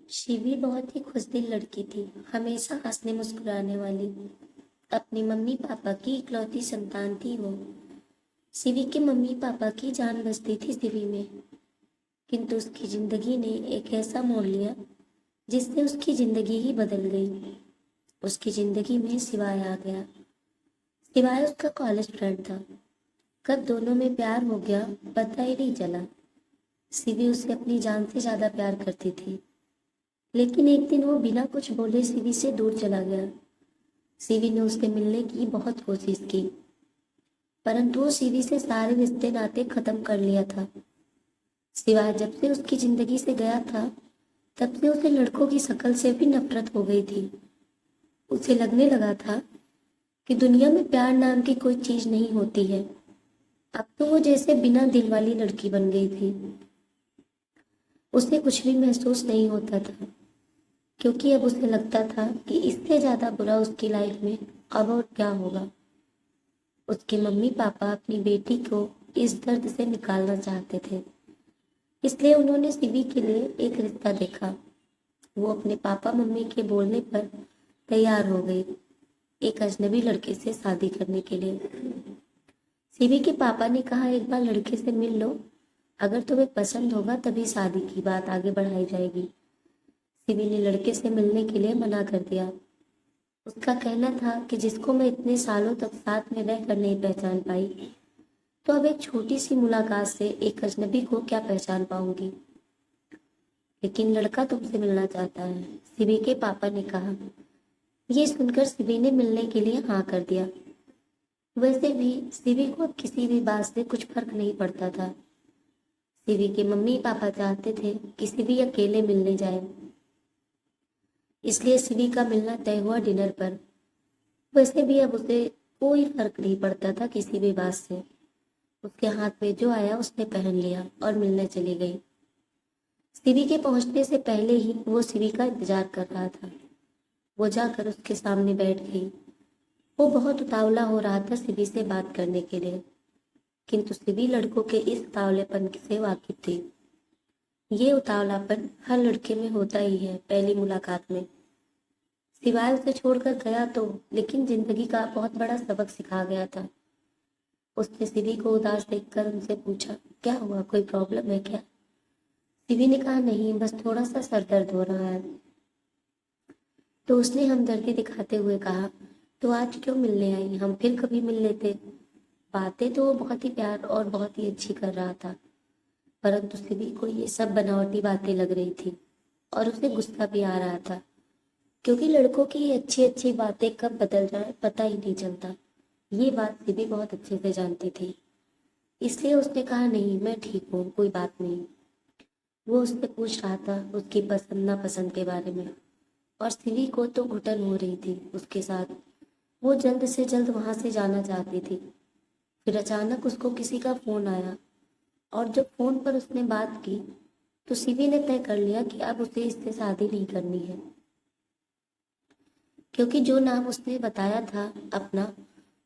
शिवी बहुत ही खुशदिल लड़की थी, हमेशा हंसने मुस्कुराने वाली। अपने मम्मी पापा की इकलौती संतान थी वो। शिवी के मम्मी पापा की जान बसती थी शिवी में, किंतु उसकी जिंदगी ने एक ऐसा मोड़ लिया जिससे उसकी जिंदगी ही बदल गई। उसकी जिंदगी में सिवाय आ गया। सिवाय उसका कॉलेज फ्रेंड था। कब दोनों में प्यार हो गया पता ही नहीं चला। शिवी उसे अपनी जान से ज्यादा प्यार करती थी, लेकिन एक दिन वो बिना कुछ बोले शिवी से दूर चला गया। शिवी ने उससे मिलने की बहुत कोशिश की, परंतु वो शिवी से सारे रिश्ते नाते खत्म कर लिया था। सिवाय जब से उसकी जिंदगी से गया था, तब से उसे लड़कों की शक्ल से भी नफरत हो गई थी। उसे लगने लगा था कि दुनिया में प्यार नाम की कोई चीज नहीं होती है। अब तो वो जैसे बिना दिल वाली लड़की बन गई थी। उसे कुछ भी महसूस नहीं होता था, क्योंकि अब उसे लगता था कि इससे ज्यादा बुरा उसकी लाइफ में अब और क्या होगा। उसके मम्मी पापा अपनी बेटी को इस दर्द से निकालना चाहते थे, इसलिए उन्होंने शिवी के लिए एक रिश्ता देखा। वो अपने पापा मम्मी के बोलने पर तैयार हो गई, एक अजनबी लड़के से शादी करने के लिए। शिवी के पापा ने कहा, एक बार लड़के से मिल लो, अगर तुम्हें पसंद होगा तभी शादी की बात आगे बढ़ाई जाएगी। शिवी ने लड़के से मिलने के लिए मना कर दिया। उसका कहना था कि जिसको मैं इतने सालों तक साथ में रहकर नहीं पहचान पाई, तो अब एक छोटी सी मुलाकात से एक अजनबी को क्या पहचान पाऊंगी। लेकिन लड़का तुमसे मिलना चाहता है, शिवी के पापा ने कहा। ये सुनकर शिवी ने मिलने के लिए हाँ कर दिया। वैसे भी शिवी को अब किसी भी बात से कुछ फर्क नहीं पड़ता था। शिवी के मम्मी पापा चाहते थे कि शिवी अकेले मिलने जाए, इसलिए शिवी का मिलना तय हुआ डिनर पर। वैसे भी अब उसे कोई फर्क नहीं पड़ता था किसी भी बात से। उसके हाथ में जो आया उसने पहन लिया और मिलने चली गई। शिवी के पहुंचने से पहले ही वो शिवी का इंतजार कर रहा था। वो जाकर उसके सामने बैठ गई। वो बहुत उतावला हो रहा था शिवी से बात करने के लिए, किंतु शिवी लड़कों के इस उतावलेपन से वाकिफ थी। ये उतावलापन हर लड़के में होता ही है पहली मुलाकात में। सिवाय उसे छोड़कर गया तो, लेकिन जिंदगी का बहुत बड़ा सबक सिखा गया था। उसने शिवी को उदास देखकर उनसे पूछा, क्या हुआ, कोई प्रॉब्लम है क्या? शिवी ने कहा, नहीं, बस थोड़ा सा सर दर्द हो रहा है। तो उसने हमदर्दी दिखाते हुए कहा, तो आज क्यों मिलने आई, हम फिर कभी मिल लेते। बातें तो वो बहुत ही प्यार और बहुत ही अच्छी कर रहा था, परंतु शिवी को ये सब बनावटी बातें लग रही थी और उसे गुस्सा भी आ रहा था, क्योंकि लड़कों की अच्छी अच्छी बातें कब बदल जाए पता ही नहीं चलता। ये बात शिवी बहुत अच्छे से जानती थी, इसलिए उसने कहा, नहीं, मैं ठीक हूँ, कोई बात नहीं। वो उससे पूछ रहा था उसकी पसंद नापसंद के बारे में, और शिवी को तो घुटन हो रही थी उसके साथ। वो जल्द से जल्द वहां से जाना चाहती थी। फिर अचानक उसको किसी का फोन आया, और जब फोन पर उसने बात की तो शिवी ने तय कर लिया कि अब उसे इससे शादी नहीं करनी है, क्योंकि जो नाम उसने बताया था अपना,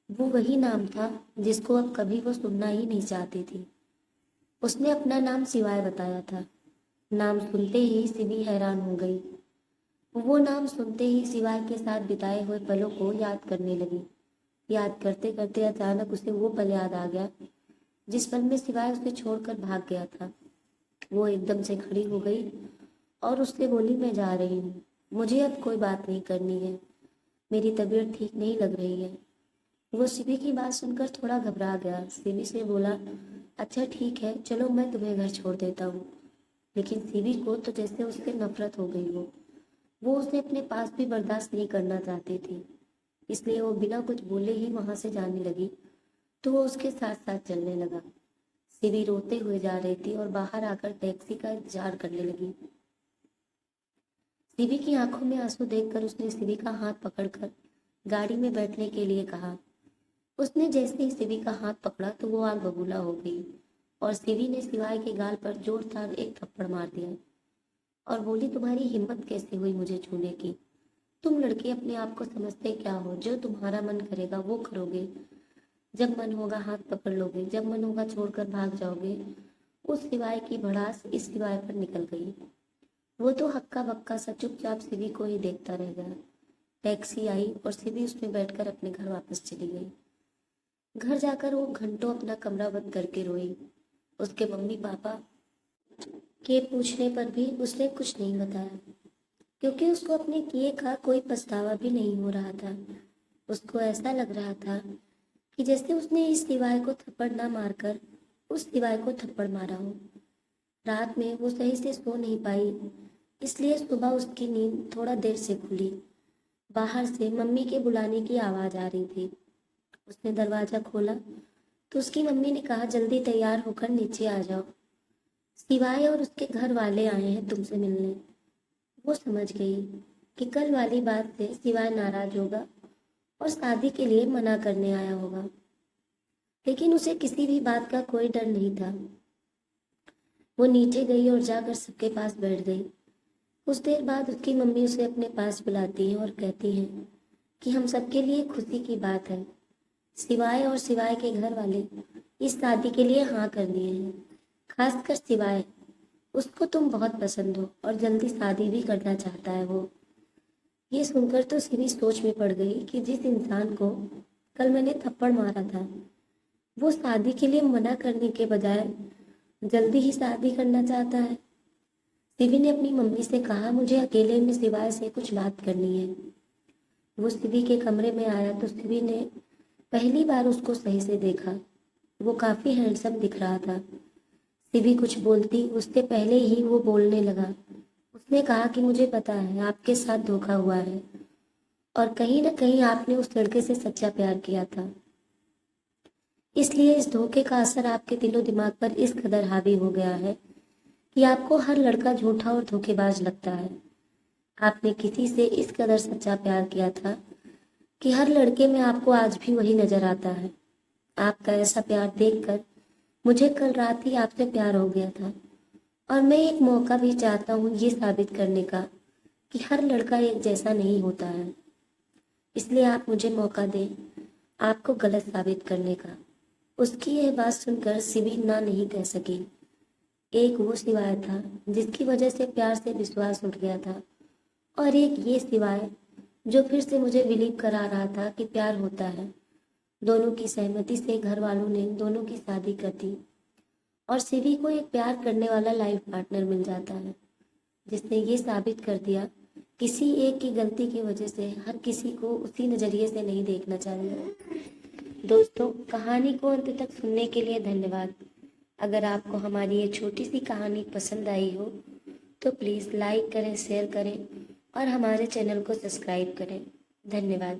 वो वही नाम था जिसको अब कभी वो सुनना ही नहीं चाहती थी। उसने अपना नाम सिवाय बताया था। नाम सुनते ही शिवी हैरान हो गई। वो नाम सुनते ही सिवाय के साथ बिताए हुए पलों को याद करने लगी। याद करते करते अचानक उसे वो पल याद आ गया जिस पल में सिवाय उसे छोड़कर भाग गया था। वो एकदम से खड़ी हो गई और उससे बोली, मैं जा रही हूँ, मुझे अब कोई बात नहीं करनी है, मेरी तबीयत ठीक नहीं लग रही है। वो शिवी की बात सुनकर थोड़ा घबरा गया। शिवी से बोला, अच्छा ठीक है, चलो मैं तुम्हें घर छोड़ देता हूँ। लेकिन शिवी को तो जैसे उससे नफरत हो गई हो। वो उसे अपने पास भी बर्दाश्त नहीं करना चाहती थी, इसलिए वो बिना कुछ बोले ही वहां से जाने लगी। तो वो उसके साथ साथ चलने लगा। शिवी रोते हुए जा रही थी और बाहर आकर टैक्सी का इंतजार करने लगी। शिवी की आंखों में आंसू देखकर उसने शिवी का हाथ पकड़कर गाड़ी में बैठने के लिए कहा। उसने जैसे ही शिवी का हाथ पकड़ा तो वो आग बबूला हो गई और शिवी ने सिवाय के गाल पर जोरदार एक थप्पड़ मार दिया और बोली, तुम्हारी हिम्मत कैसे हुई मुझे छूने की? तुम लड़के अपने आप को समझते क्या हो? जो तुम्हारा मन करेगा वो करोगे, जब मन होगा हाथ पकड़ लोगे, जब मन होगा छोड़कर भाग जाओगे। उस सिवाय की भड़ास इस सिवाय पर निकल गई। वो तो हक्का बक्का सा चुपचाप सिवी को ही देखता रह गया। टैक्सी आई और सिवी उसमें बैठकर अपने घर वापस चली गई। घर जाकर वो घंटों अपना कमरा बंद करके रोई। उसके मम्मी पापा के पूछने पर भी उसने कुछ नहीं बताया, क्योंकि उसको अपने किए का कोई पछतावा भी नहीं हो रहा था। उसको ऐसा लग रहा था कि जैसे उसने इस सिवाय को थप्पड़ ना मारकर उस सिवाय को थप्पड़ मारा हो। रात में वो सही से सो नहीं पाई, इसलिए सुबह उसकी नींद थोड़ा देर से खुली। बाहर से मम्मी के बुलाने की आवाज़ आ रही थी। उसने दरवाज़ा खोला तो उसकी मम्मी ने कहा, जल्दी तैयार होकर नीचे आ जाओ, सिवाय और उसके घर वाले आए हैं तुमसे मिलने। वो समझ गई कि कल वाली बात से सिवाय नाराज होगा और शादी के लिए मना करने आया होगा, लेकिन उसे किसी भी बात का कोई डर नहीं था। वो नीचे गई और जाकर सबके पास बैठ गई। कुछ देर बाद उसकी मम्मी उसे अपने पास बुलाती है और कहती हैं कि हम सबके लिए खुशी की बात है, सिवाय और सिवाय के घर वाले इस शादी के लिए हाँ कर दिए हैं। खासकर सिवाय, उसको तुम बहुत पसंद हो और जल्दी शादी भी करना चाहता है वो। ये सुनकर तो सिमी सोच में पड़ गई कि जिस इंसान को कल मैंने थप्पड़ मारा था, वो शादी के लिए मना करने के बजाय जल्दी ही शादी करना चाहता है। सिवी ने अपनी मम्मी से कहा, मुझे अकेले में सिवाय से कुछ बात करनी है। वो सिवी के कमरे में आया तो सिवी ने पहली बार उसको सही से देखा। वो काफी हैंडसम दिख रहा था। सिवी कुछ बोलती उससे पहले ही वो बोलने लगा। उसने कहा कि मुझे पता है आपके साथ धोखा हुआ है और कहीं ना कहीं आपने उस लड़के से सच्चा प्यार किया था, इसलिए इस धोखे का असर आपके दिलो दिमाग पर इस कदर हावी हो गया है कि आपको हर लड़का झूठा और धोखेबाज लगता है। आपने किसी से इस कदर सच्चा प्यार किया था कि हर लड़के में आपको आज भी वही नजर आता है। आपका ऐसा प्यार देखकर मुझे कल रात ही आपसे प्यार हो गया था और मैं एक मौका भी चाहता हूँ ये साबित करने का कि हर लड़का एक जैसा नहीं होता है। इसलिए आप मुझे मौका दें आपको गलत साबित करने का। उसकी यह बात सुनकर सिवी ना नहीं कह सकी। एक वो सिवाय था जिसकी वजह से प्यार से विश्वास उठ गया था, और एक ये सिवाय जो फिर से मुझे बिलीव करा रहा था कि प्यार होता है। दोनों की सहमति से घर वालों ने दोनों की शादी कर दी और सिवी को एक प्यार करने वाला लाइफ पार्टनर मिल जाता है, जिसने ये साबित कर दिया किसी एक की गलती की वजह से हर किसी को उसी नज़रिए से नहीं देखना चाहिए। दोस्तों, कहानी को अंत तक सुनने के लिए धन्यवाद। अगर आपको हमारी ये छोटी सी कहानी पसंद आई हो तो प्लीज़ लाइक करें, शेयर करें और हमारे चैनल को सब्सक्राइब करें। धन्यवाद।